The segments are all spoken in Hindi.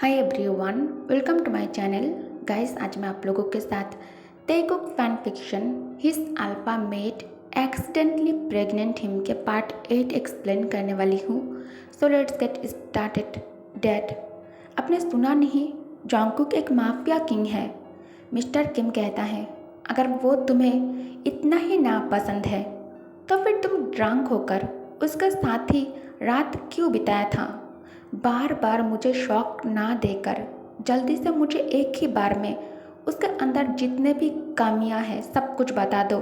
Hi everyone, welcome to my channel. Guys, आज मैं आप लोगों के साथ Taekook fan fiction his alpha mate accidentally pregnant him के पार्ट 8 एक्सप्लेन करने वाली हूँ। So let's get started. Dad, आपने सुना नहीं, जॉन्गकुक एक माफिया किंग है। मिस्टर किम कहता है, अगर वो तुम्हें इतना ही नापसंद है तो फिर तुम ड्रंक होकर उसके साथ ही रात क्यों बिताया था। बार बार मुझे शॉक ना देकर जल्दी से मुझे एक ही बार में उसके अंदर जितने भी कमियां हैं सब कुछ बता दो।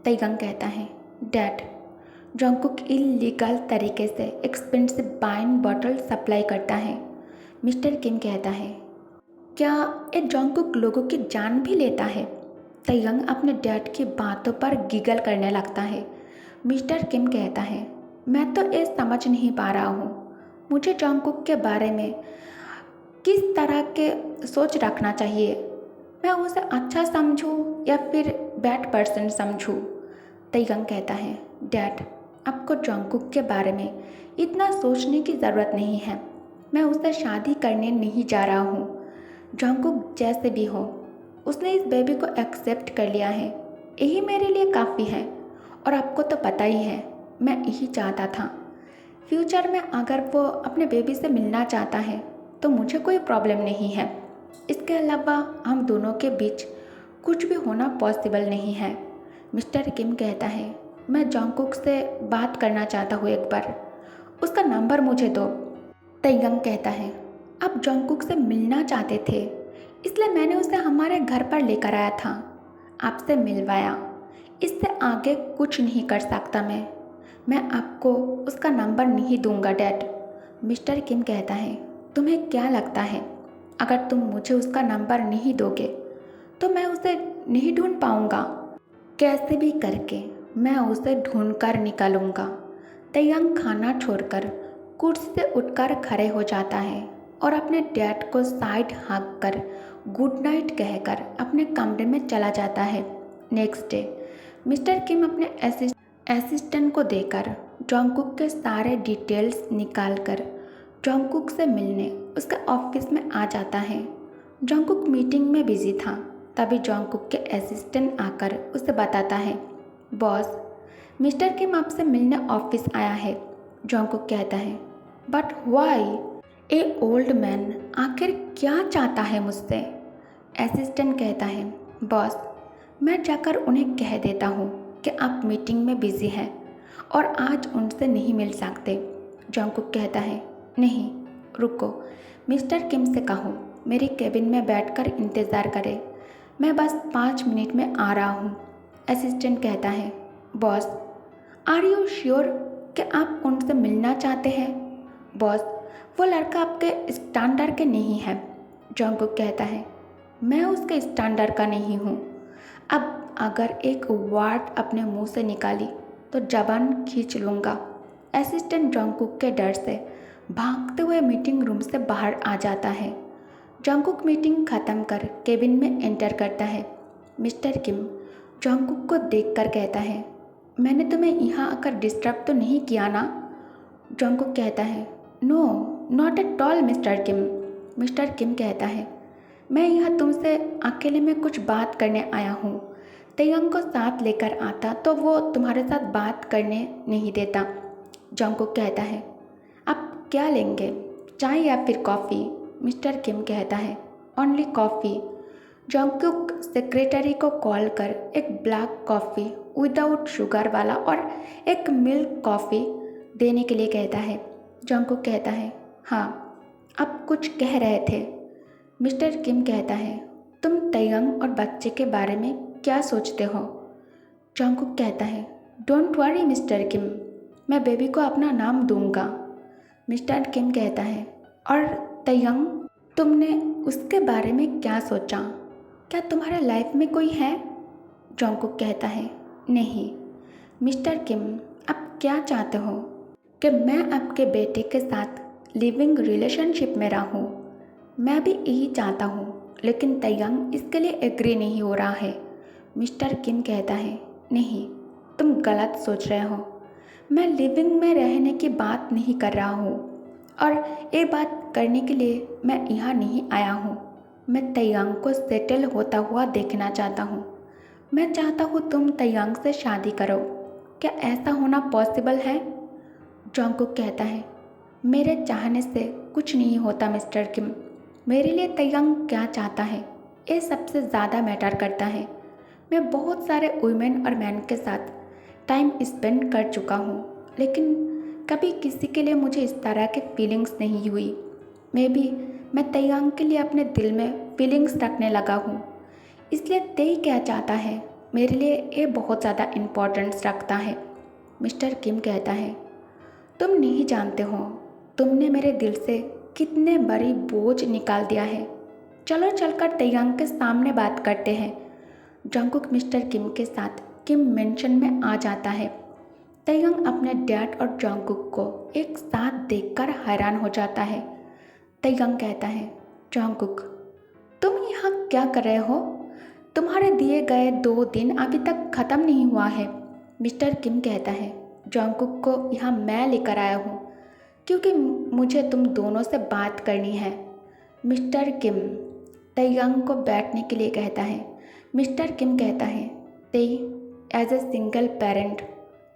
तैगंग कहता है, डैड, जॉन्गकुक इलीगल तरीके से एक्सपेंसिव वाइन बॉटल सप्लाई करता है। मिस्टर किम कहता है, क्या ये जॉन्गकुक लोगों की जान भी लेता है। तैगंग अपने डैड की बातों पर गिगल करने लगता है। मिस्टर किम कहता है, मैं तो ये समझ नहीं पा रहा हूँ, मुझे जॉन्गकुक के बारे में किस तरह के सोच रखना चाहिए। मैं उसे अच्छा समझूं या फिर बैड पर्सन समझूं। तैगंग कहता है, डैड, आपको जॉन्गकुक के बारे में इतना सोचने की ज़रूरत नहीं है। मैं उससे शादी करने नहीं जा रहा हूँ। जॉन्गकुक जैसे भी हो, उसने इस बेबी को एक्सेप्ट कर लिया है, यही मेरे लिए काफ़ी है। और आपको तो पता ही है, मैं यही चाहता था। फ्यूचर में अगर वो अपने बेबी से मिलना चाहता है तो मुझे कोई प्रॉब्लम नहीं है। इसके अलावा हम दोनों के बीच कुछ भी होना पॉसिबल नहीं है। मिस्टर किम कहता है, मैं जॉन्गकुक से बात करना चाहता हूँ, एक बार उसका नंबर मुझे दो। तैगंग कहता है, आप जॉन्गकुक से मिलना चाहते थे, इसलिए मैंने उसे हमारे घर पर लेकर आया था, आपसे मिलवाया। इससे आगे कुछ नहीं कर सकता मैं आपको उसका नंबर नहीं दूंगा डैड। मिस्टर किम कहता है, तुम्हें क्या लगता है, अगर तुम मुझे उसका नंबर नहीं दोगे तो मैं उसे नहीं ढूंढ पाऊंगा। कैसे भी करके मैं उसे ढूंढ कर निकालूंगा। तैयंग खाना छोड़कर कुर्सी से उठकर खड़े हो जाता है और अपने डैड को साइड हाँक कर गुड नाइट कहकर अपने कमरे में चला जाता है। नेक्स्ट डे मिस्टर किम अपने असिस्टेंट को देकर जॉन्गकुक के सारे डिटेल्स निकालकर जॉन्गकुक से मिलने उसके ऑफिस में आ जाता है। जॉन्गकुक मीटिंग में बिजी था, तभी जॉन्गकुक के असिस्टेंट आकर उसे बताता है, बॉस, मिस्टर किम आपसे मिलने ऑफिस आया है। जॉन्गकुक कहता है, but why, A old man आखिर क्या चाहता है मुझसे। असिस्टेंट कहता है, बॉस, मैं जाकर उन्हें कह देता हूँ कि आप मीटिंग में बिजी हैं और आज उनसे नहीं मिल सकते। जॉन्गकुक कहता है, नहीं, रुको, मिस्टर किम से कहो मेरी केबिन में बैठकर इंतज़ार करे, मैं बस 5 मिनट में आ रहा हूँ। असिस्टेंट कहता है, बॉस, आर यू श्योर कि आप उनसे मिलना चाहते हैं। बॉस, वो लड़का आपके स्टैंडर्ड के नहीं है। जॉन्गकुक कहता है, मैं उसके स्टैंडर्ड का नहीं हूँ। अब अगर एक वर्ड अपने मुंह से निकाली तो जबान खींच लूँगा। असिस्टेंट जॉन्गकुक के डर से भागते हुए मीटिंग रूम से बाहर आ जाता है। जॉन्गकुक मीटिंग ख़त्म कर केबिन में एंटर करता है। मिस्टर किम जॉन्गकुक को देखकर कहता है, मैंने तुम्हें यहाँ आकर डिस्टर्ब तो नहीं किया ना। जॉन्गकुक कहता है, no, not at all mister Kim. Mister Kim कहता है, मैं यहाँ तुमसे अकेले में कुछ बात करने आया हूँ। तैयंग को साथ लेकर आता तो वो तुम्हारे साथ बात करने नहीं देता। जॉन्गकुक कहता है, आप क्या लेंगे, चाय या फिर कॉफ़ी। मिस्टर किम कहता है, ओनली कॉफ़ी। जॉन्गकुक सेक्रेटरी को कॉल कर एक ब्लैक कॉफ़ी विदाउट शुगर वाला और एक मिल्क कॉफ़ी देने के लिए कहता है। जॉन्गकुक कहता है, हाँ, आप कुछ कह रहे थे। मिस्टर किम कहता है, तुम तैयंग और बच्चे के बारे में क्या सोचते हो। जॉन्गकुक कहता है, डोंट वरी मिस्टर किम, मैं बेबी को अपना नाम दूंगा। मिस्टर किम कहता है, और तैयंग, तुमने उसके बारे में क्या सोचा, क्या तुम्हारे लाइफ में कोई है। जॉन्गकुक कहता है, नहीं। मिस्टर किम, आप क्या चाहते हो कि मैं आपके बेटे के साथ लिविंग रिलेशनशिप में रहूं। मैं भी यही चाहता हूँ, लेकिन तैयंग इसके लिए एग्री नहीं हो रहा है। मिस्टर किम कहता है, नहीं, तुम गलत सोच रहे हो, मैं लिविंग में रहने की बात नहीं कर रहा हूँ। और ये बात करने के लिए मैं यहाँ नहीं आया हूँ। मैं तैयांग को सेटल होता हुआ देखना चाहता हूँ। मैं चाहता हूँ तुम तैयांग से शादी करो। क्या ऐसा होना पॉसिबल है? जॉन्गकुक कहता है, मेरे चाहने से कुछ नहीं होता मिस्टर किम। मेरे लिए तैयांग क्या चाहता है ये सबसे ज़्यादा मैटर करता है। मैं बहुत सारे वुमेन और मैन के साथ टाइम स्पेंड कर चुका हूँ, लेकिन कभी किसी के लिए मुझे इस तरह के फीलिंग्स नहीं हुई। मैं तैयांग के लिए अपने दिल में फीलिंग्स रखने लगा हूँ। इसलिए तेई क्या चाहता है मेरे लिए ये बहुत ज़्यादा इम्पोर्टेंस रखता है। मिस्टर किम कहता है, तुम नहीं जानते हो तुमने मेरे दिल से कितने बड़ी बोझ निकाल दिया है। चलो चलकर तैयांग के सामने बात करते हैं। जॉन्गकुक मिस्टर किम के साथ किम मेंशन में आ जाता है। तैयांग अपने डैड और जॉन्गकुक को एक साथ देखकर हैरान हो जाता है। तैयांग कहता है, जॉन्गकुक तुम यहाँ क्या कर रहे हो? तुम्हारे दिए गए 2 दिन अभी तक ख़त्म नहीं हुआ है। मिस्टर किम कहता है, जॉन्गकुक को यहाँ मैं लेकर आया हूँ क्योंकि मुझे तुम दोनों से बात करनी है। मिस्टर किम तैयांग को बैठने के लिए कहता है। मिस्टर किम कहता है, तेई एज ए सिंगल पेरेंट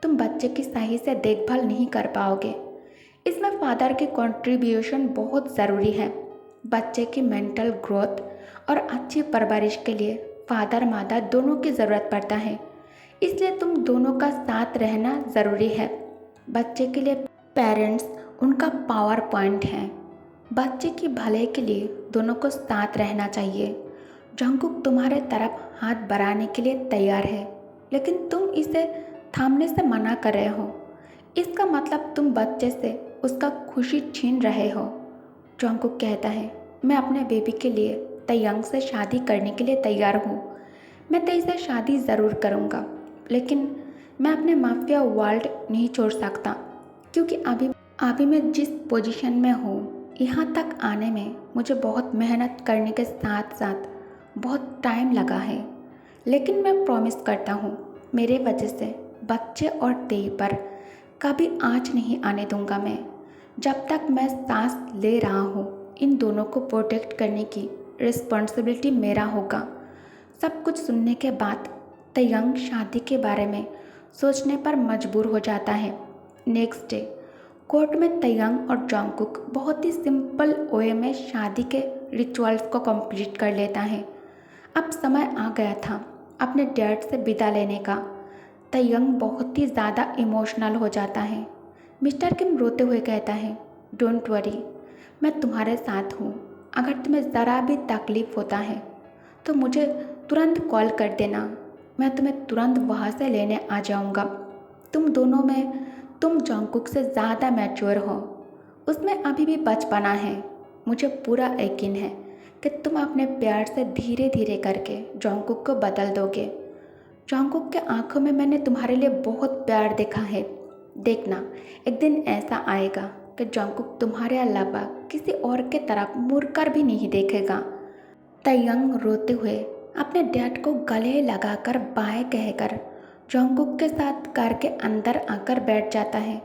तुम बच्चे की सही से देखभाल नहीं कर पाओगे। इसमें फादर की कंट्रीब्यूशन बहुत ज़रूरी है। बच्चे की मेंटल ग्रोथ और अच्छी परवरिश के लिए फादर मादा दोनों की ज़रूरत पड़ता है। इसलिए तुम दोनों का साथ रहना ज़रूरी है। बच्चे के लिए पेरेंट्स उनका पावर पॉइंट है। बच्चे की भले के लिए दोनों को साथ रहना चाहिए। जॉन्गकुक तुम्हारे तरफ हाथ बढ़ाने के लिए तैयार है, लेकिन तुम इसे थामने से मना कर रहे हो। इसका मतलब तुम बच्चे से उसका खुशी छीन रहे हो। जॉन्गकुक कहता है, मैं अपने बेबी के लिए तैयांग से शादी करने के लिए तैयार हूँ। मैं तेई से शादी ज़रूर करूँगा, लेकिन मैं अपने माफिया वर्ल्ड नहीं छोड़ सकता क्योंकि अभी मैं जिस पोजीशन में हूँ, यहाँ तक आने में मुझे बहुत मेहनत करने के साथ साथ बहुत टाइम लगा है। लेकिन मैं प्रॉमिस करता हूँ मेरे वजह से बच्चे और तेई पर कभी आँच नहीं आने दूंगा। मैं जब तक मैं सांस ले रहा हूँ, इन दोनों को प्रोटेक्ट करने की रिस्पॉन्सिबिलिटी मेरा होगा। सब कुछ सुनने के बाद तैयांग शादी के बारे में सोचने पर मजबूर हो जाता है। नेक्स्ट डे कोर्ट में तैयांग और जॉन्गकुक बहुत ही सिंपल वे में शादी के रिचुअल्स को कंप्लीट कर लेता है। अब समय आ गया था अपने डैड से विदा लेने का। तैयांग बहुत ही ज़्यादा इमोशनल हो जाता है। मिस्टर किम रोते हुए कहता है, डोंट वरी, मैं तुम्हारे साथ हूँ। अगर तुम्हें ज़रा भी तकलीफ़ होता है तो मुझे तुरंत कॉल कर देना। मैं तुम्हें तुरंत वहाँ से लेने आ जाऊँगा। तुम जॉन्गकुक से ज़्यादा मैच्योर हो। उसमें अभी भी बचपना है। मुझे पूरा यकीन है कि तुम अपने प्यार से धीरे धीरे करके जॉन्गकुक को बदल दोगे। जॉन्गकुक के आंखों में मैंने तुम्हारे लिए बहुत प्यार देखा है। देखना, एक दिन ऐसा आएगा कि जॉन्गकुक तुम्हारे अलावा किसी और के तरफ मुड़कर भी नहीं देखेगा। तैयांग रोते हुए अपने डैड को गले लगाकर बाय कहकर जॉन्गकुक के साथ कार के अंदर आकर बैठ जाता है।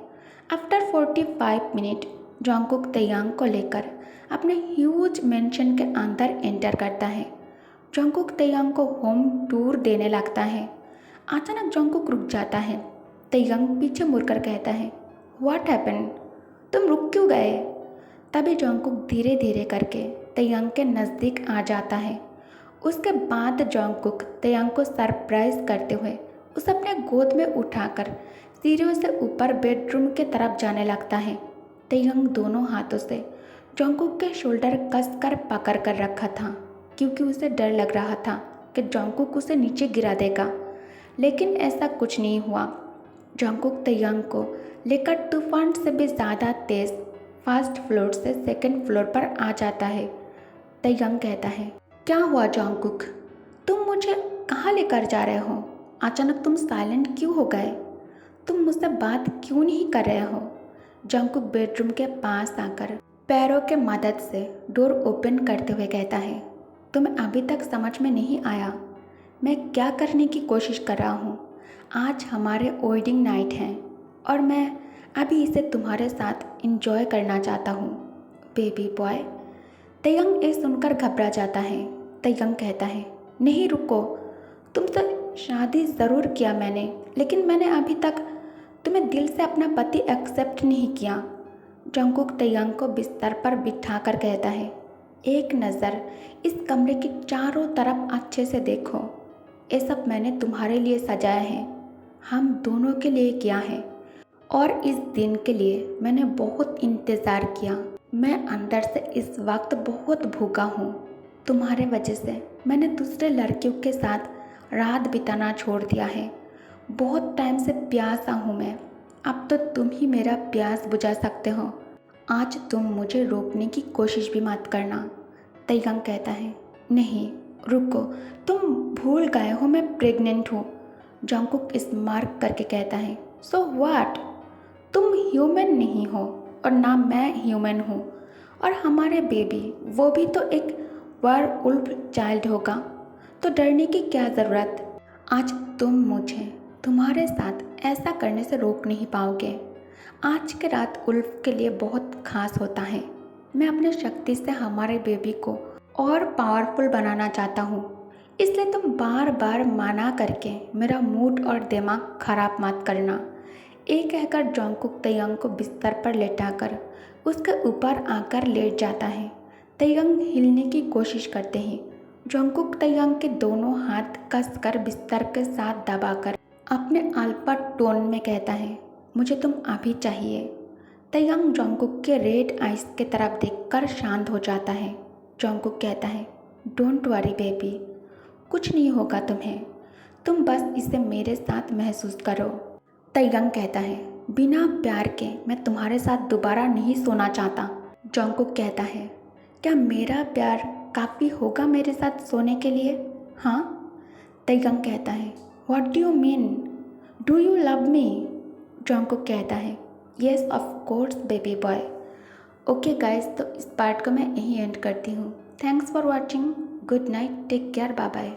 आफ्टर 45 मिनट जॉन्गकुक तैयांग को लेकर अपने ह्यूज मेंशन के अंदर एंटर करता है। जॉन्गकुक तैयांग को होम टूर देने लगता है। अचानक जॉन्गकुक रुक जाता है। तैयांग पीछे मुड़कर कहता है, व्हाट हैपेंड? तुम रुक क्यों गए? तभी जॉन्गकुक धीरे धीरे करके तैयांग के नज़दीक आ जाता है। उसके बाद जॉन्गकुक तैयांग को सरप्राइज करते हुए उसे अपने गोद में उठाकर सीढ़ियों से ऊपर बेडरूम के तरफ जाने लगता है। तैयांग दोनों हाथों से जॉन्गकुक के शोल्डर कसकर पकड़ कर रखा था क्योंकि उसे डर लग रहा था कि जॉन्गकुक उसे नीचे गिरा देगा, लेकिन ऐसा कुछ नहीं हुआ। जॉन्गकुक तैयांग को लेकर तूफान से भी ज़्यादा तेज़ फर्स्ट फ्लोर से सेकंड फ्लोर पर आ जाता है। तैयांग कहता है, क्या हुआ जॉन्गकुक? तुम मुझे कहाँ लेकर जा रहे हो? अचानक तुम साइलेंट क्यों हो गए? तुम मुझसे बात क्यों नहीं कर रहे हो? जॉन्गकुक बेडरूम के पास आकर पैरों के मदद से डोर ओपन करते हुए कहता है, तुम्हें अभी तक समझ में नहीं आया मैं क्या करने की कोशिश कर रहा हूँ। आज हमारे वेडिंग नाइट है और मैं अभी इसे तुम्हारे साथ इंजॉय करना चाहता हूँ बेबी बॉय। तयंग ये सुनकर घबरा जाता है। तयंग कहता है, नहीं रुको, तुमसे शादी ज़रूर किया मैंने, लेकिन मैंने अभी तक तुम्हें दिल से अपना पति एक्सेप्ट नहीं किया। जंगकुक तयंग को बिस्तर पर बिठाकर कहता है, एक नज़र इस कमरे की चारों तरफ अच्छे से देखो। ये सब मैंने तुम्हारे लिए सजाया है, हम दोनों के लिए किया है, और इस दिन के लिए मैंने बहुत इंतज़ार किया। मैं अंदर से इस वक्त बहुत भूखा हूँ। तुम्हारे वजह से मैंने दूसरे लड़कियों के साथ रात बिताना छोड़ दिया है। बहुत टाइम से प्यासा हूँ मैं। अब तो तुम ही मेरा प्यास बुझा सकते हो। आज तुम मुझे रोकने की कोशिश भी मत करना। तयंग कहता है, नहीं रुको, तुम भूल गए हो मैं प्रेग्नेंट हूँ। जंगकुक स्मार्ट करके कहता है, सो व्हाट, तुम ह्यूमन नहीं हो और ना मैं ह्यूमन हूँ, और हमारे बेबी वो भी तो एक वेयरवुल्फ चाइल्ड होगा, तो डरने की क्या ज़रूरत। आज तुम मुझे तुम्हारे साथ ऐसा करने से रोक नहीं पाओगे। आज की रात उल्फ के लिए बहुत खास होता है। मैं अपनी शक्ति से हमारे बेबी को और पावरफुल बनाना चाहता हूँ, इसलिए तुम बार बार मना करके मेरा मूड और दिमाग खराब मत करना। ये कहकर जंगकुक तयंग को बिस्तर पर लेटाकर उसके ऊपर आकर लेट जाता है। तयंग हिलने की कोशिश करते हैं। जंगकुक तयंग के दोनों हाथ कसकर बिस्तर के साथ दबाकर अपने अल्फा टोन में कहता है, मुझे तुम अभी चाहिए। तयंग जंगकुक के रेड आइज की तरफ देखकर शांत हो जाता है। जंगकुक कहता है, डोंट वरी बेबी, कुछ नहीं होगा तुम्हें, तुम बस इसे मेरे साथ महसूस करो। तयंग कहता है, बिना प्यार के मैं तुम्हारे साथ दोबारा नहीं सोना चाहता। जंगकुक कहता है, क्या मेरा प्यार काफ़ी होगा मेरे साथ सोने के लिए? हाँ। तयंग कहता है, what do you mean, do you love me? Jungkook कहता है, yes of course baby boy. Okay guys, तो इस पार्ट को मैं यहीं एंड करती हूँ। Thanks for watching, good night, take care, bye bye.